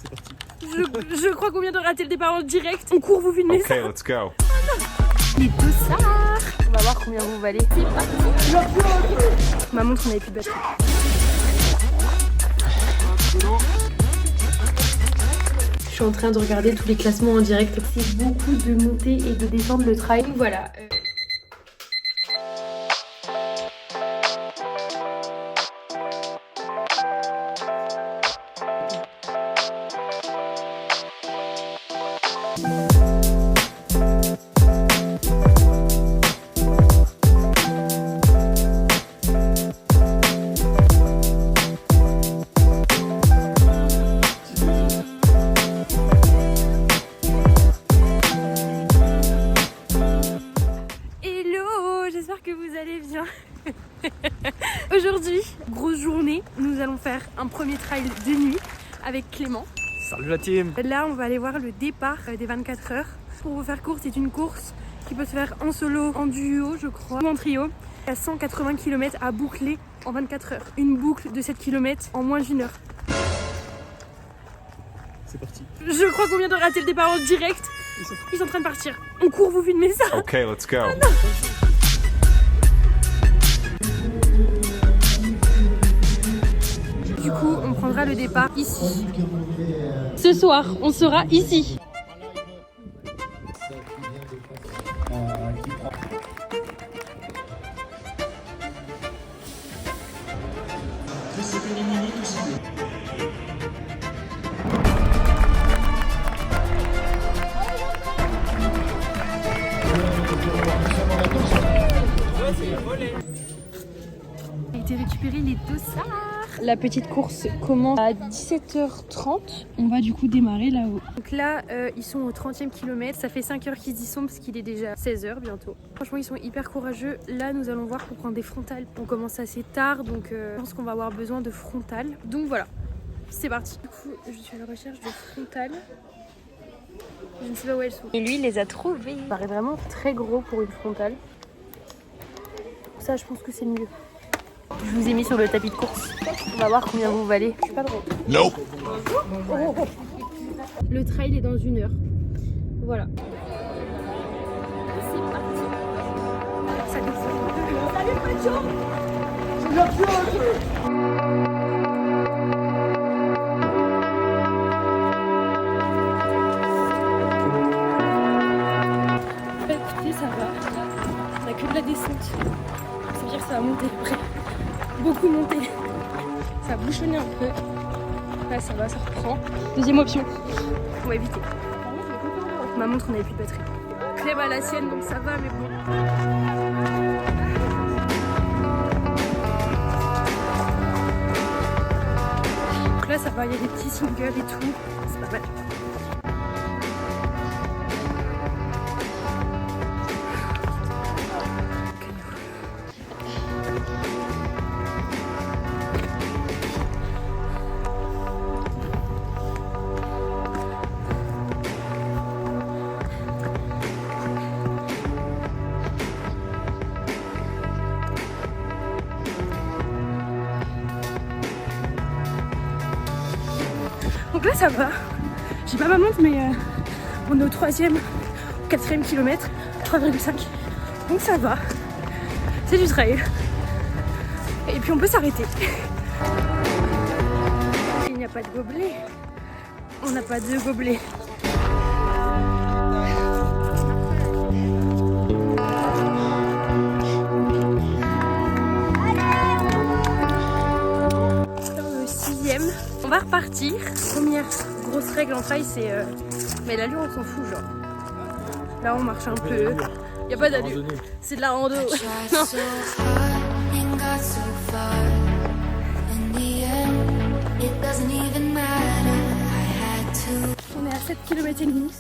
C'est parti. Je crois qu'on vient de rater le départ en direct. On court, vous filmez ça. Okay, let's go. Les dossards. On va voir combien vous valez. C'est parti. Ma montre, on n'avait plus de batterie. Je suis en train de regarder tous les classements en direct. C'est beaucoup de monter et de descendre le trail. Donc voilà. Que vous allez bien. Aujourd'hui, grosse journée, nous allons faire un premier trail de nuit avec Clément. Salut la team. Là on va aller voir le départ des 24 heures. Pour vous faire court, c'est une course qui peut se faire en solo, en duo je crois, ou en trio. Il y a 180 km à boucler en 24 heures. Une boucle de 7 km en moins d'1 heure. C'est parti. Je crois qu'on vient de rater le départ en direct. Ils sont en train de partir. On court, vous filmez ça. Okay, let's go. Ah non. Du coup, on prendra le départ ici. Ce soir, on sera ici. A été récupérer les dossards. La petite course commence à 17h30. On va du coup démarrer là-haut. Donc là, ils sont au 30e kilomètre. Ça fait 5 heures qu'ils y sont parce qu'il est déjà 16h bientôt. Franchement, ils sont hyper courageux. Là, nous allons voir pour prendre des frontales. On commence assez tard, donc je pense qu'on va avoir besoin de frontales. Donc voilà, c'est parti. Du coup, je suis à la recherche de frontales. Je ne sais pas où elles sont. Et lui, il les a trouvées. Ça paraît vraiment très gros pour une frontale. Ça, je pense que c'est mieux. Je vous ai mis sur le tapis de course. On va voir combien vous valez. Je suis pas drôle. Nope. Le trail est dans 1 heure. Voilà. C'est parti. Ça descend. Salut Pacho. Bah écoutez, ça va. On n'a que de la descente. Ça veut dire que ça va monter après. Beaucoup monter. Ça a bouchonné un peu. Là ça va, ça reprend. Deuxième option. On va éviter. Ma montre, on n'avait plus de batterie. Clem a la sienne donc ça va mais bon. Donc là ça va, il y a des petits singles et tout. C'est pas mal. Donc là ça va, j'ai pas ma montre mais on est au 3e, 4e kilomètre, 3,5. Donc ça va, c'est du trail. Et puis on peut s'arrêter. Il n'y a pas de gobelet, on n'a pas de gobelet. On va repartir. Première grosse règle en trail, c'est mais l'allure on s'en fout genre. Là on marche un peu. Y a pas d'allure. C'est de la rando. Non. On est à 7 km et demi.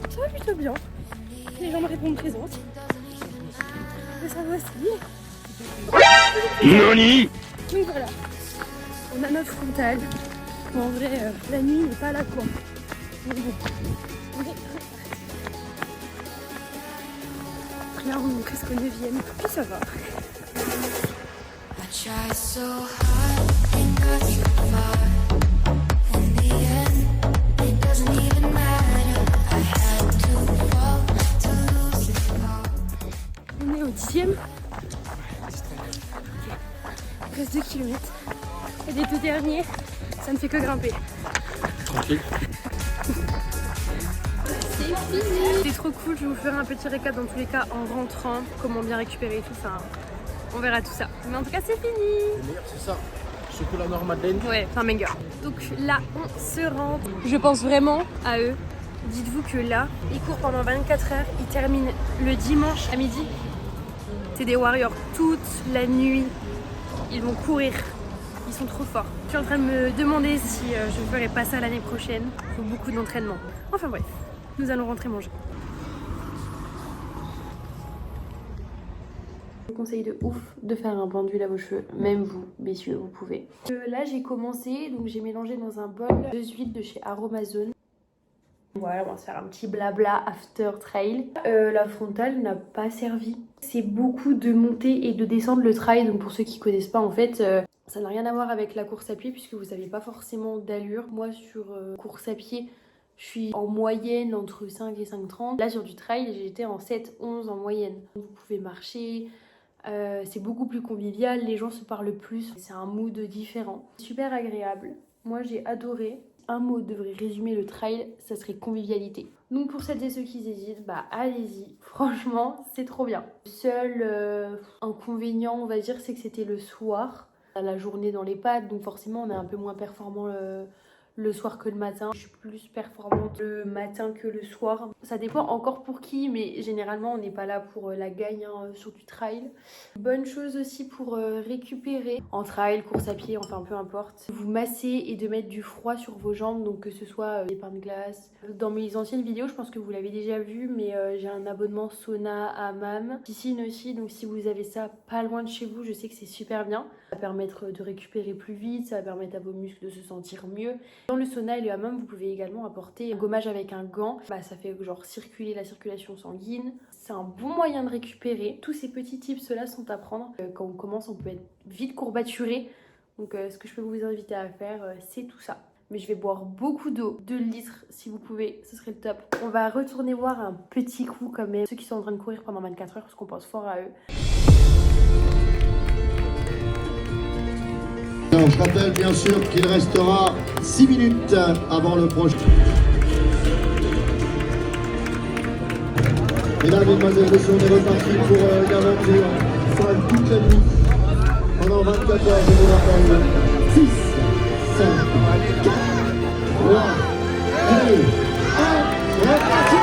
Ça va plutôt bien. Les gens me répondent présentes. Et ça va aussi. Nani? Donc voilà. On a notre frontale. Mais en vrai, la nuit n'est pas là quoi. Mais bon. Là on est presque au 9e. Puis ça va. I try so hard and got so far. In the end, Ça ne fait que grimper. Tranquille. C'est fini. C'est trop cool, je vais vous faire un petit récap dans tous les cas en rentrant, comment bien récupérer tout ça. On verra tout ça. Mais en tout cas c'est fini. Le meilleur c'est ça. Chocolat noir Madeleine. Ouais, c'est un banger. Donc là on se rend. Je pense vraiment à eux. Dites-vous que là, ils courent pendant 24 heures, ils terminent le dimanche à midi. C'est des warriors toute la nuit. Ils vont courir. Ils sont trop forts. Je suis en train de me demander si je ne ferai pas ça l'année prochaine. Il faut beaucoup d'entraînement. Enfin bref, nous allons rentrer manger. Je vous conseille de ouf de faire un pendule à vos cheveux. Même vous, messieurs, vous pouvez. Là, j'ai commencé. Donc j'ai mélangé dans un bol 2 huiles de chez Aromazone. Voilà, on va se faire un petit blabla after trail. La frontale n'a pas servi. C'est beaucoup de monter et de descendre le trail. Donc pour ceux qui connaissent pas, en fait, ça n'a rien à voir avec la course à pied puisque vous n'avez pas forcément d'allure. Moi, sur course à pied, je suis en moyenne entre 5 et 5,30. Là, sur du trail, j'étais en 7,11 en moyenne. Vous pouvez marcher. C'est beaucoup plus convivial. Les gens se parlent plus. C'est un mood différent. Super agréable. Moi, j'ai adoré. Un mot devrait résumer le trail, ça serait convivialité. Donc pour celles et ceux qui hésitent, bah allez-y. Franchement, c'est trop bien. Le seul inconvénient, on va dire, c'est que c'était le soir. La journée dans les pattes, donc forcément on est un peu moins performant le soir que le matin. Je suis plus performante le matin que le soir. Ça dépend encore pour qui, mais généralement on n'est pas là pour la gagne sur du trail. Bonne chose aussi pour récupérer en trail, course à pied, enfin peu importe. Vous masser et de mettre du froid sur vos jambes, donc que ce soit des pains de glace. Dans mes anciennes vidéos, je pense que vous l'avez déjà vu, mais j'ai un abonnement sauna, hammam, piscine aussi, donc si vous avez ça pas loin de chez vous, je sais que c'est super bien. Ça va permettre de récupérer plus vite, ça va permettre à vos muscles de se sentir mieux. Dans le sauna et le hammam, vous pouvez également apporter un gommage avec un gant. Ça fait genre circuler la circulation sanguine. C'est un bon moyen de récupérer. Tous ces petits tips là sont à prendre. Quand on commence, on peut être vite courbaturé. Donc ce que je peux vous inviter à faire, c'est tout ça. Mais je vais boire beaucoup d'eau, 2 litres si vous pouvez, ce serait le top. On va retourner voir un petit coup quand même ceux qui sont en train de courir pendant 24 heures parce qu'on pense fort à eux. Je rappelle bien sûr qu'il restera 6 minutes avant le prochain. Mesdames, Mesdemoiselles, Messieurs, on est reparti pour une aventure folle toute la nuit. Pendant 24 heures, je vous rappelle. 6, 5, 4, 3, 2, 1, c'est reparti!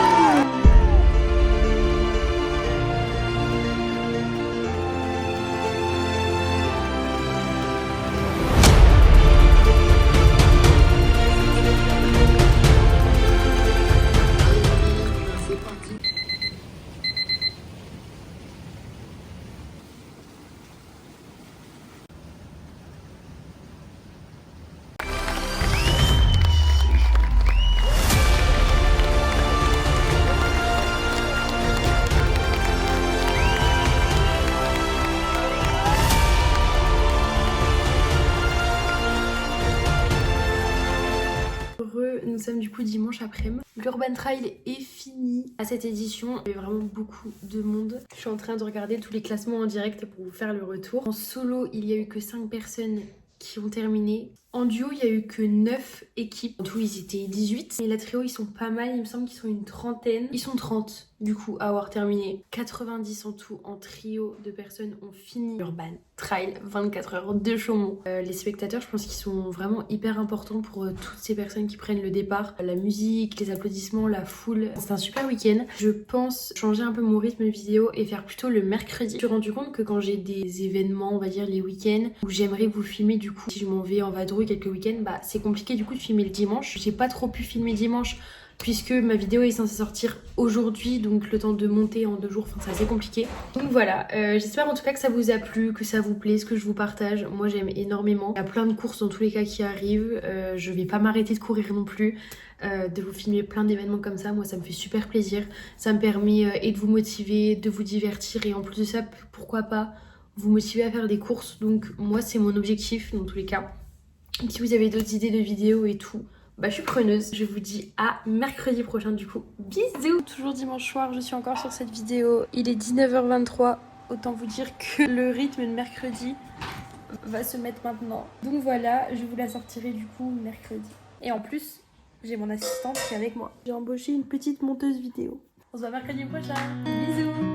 Nous sommes du coup dimanche après-midi. L'Urban Trail est fini à cette édition. Il y avait vraiment beaucoup de monde. Je suis en train de regarder tous les classements en direct pour vous faire le retour. En solo, il n'y a eu que 5 personnes qui ont terminé. En duo, il n'y a eu que 9 équipes. En tout, ils étaient 18. Et la trio, ils sont pas mal. Il me semble qu'ils sont une trentaine. Ils sont 30 du coup à avoir terminé. 90 en tout en trio de personnes ont fini l'Urban Trail 24 heures de Chaumont. Les spectateurs, je pense qu'ils sont vraiment hyper importants pour toutes ces personnes qui prennent le départ. La musique, les applaudissements, la foule. C'est un super week-end. Je pense changer un peu mon rythme vidéo et faire plutôt le mercredi. Je me suis rendu compte que quand j'ai des événements, on va dire les week-ends, où j'aimerais vous filmer du coup, si je m'en vais en vadrouille quelques week-ends, c'est compliqué du coup de filmer le dimanche. J'ai pas trop pu filmer dimanche puisque ma vidéo est censée sortir aujourd'hui, donc le temps de monter en 2 jours, c'est assez compliqué. Donc voilà, j'espère en tout cas que ça vous a plu, que ça vous plaît, ce que je vous partage. Moi j'aime énormément. Il y a plein de courses dans tous les cas qui arrivent. Je vais pas m'arrêter de courir non plus. De vous filmer plein d'événements comme ça, moi ça me fait super plaisir. Ça me permet et de vous motiver, de vous divertir et en plus de ça, pourquoi pas vous motiver à faire des courses. Donc moi c'est mon objectif dans tous les cas. Si vous avez d'autres idées de vidéos et tout, je suis preneuse. Je vous dis à mercredi prochain du coup. Bisous. Toujours dimanche soir, je suis encore sur cette vidéo. Il est 19h23. Autant vous dire que le rythme de mercredi va se mettre maintenant. Donc voilà, je vous la sortirai du coup mercredi. Et en plus, j'ai mon assistante qui est avec moi. J'ai embauché une petite monteuse vidéo. On se voit mercredi prochain. Bisous.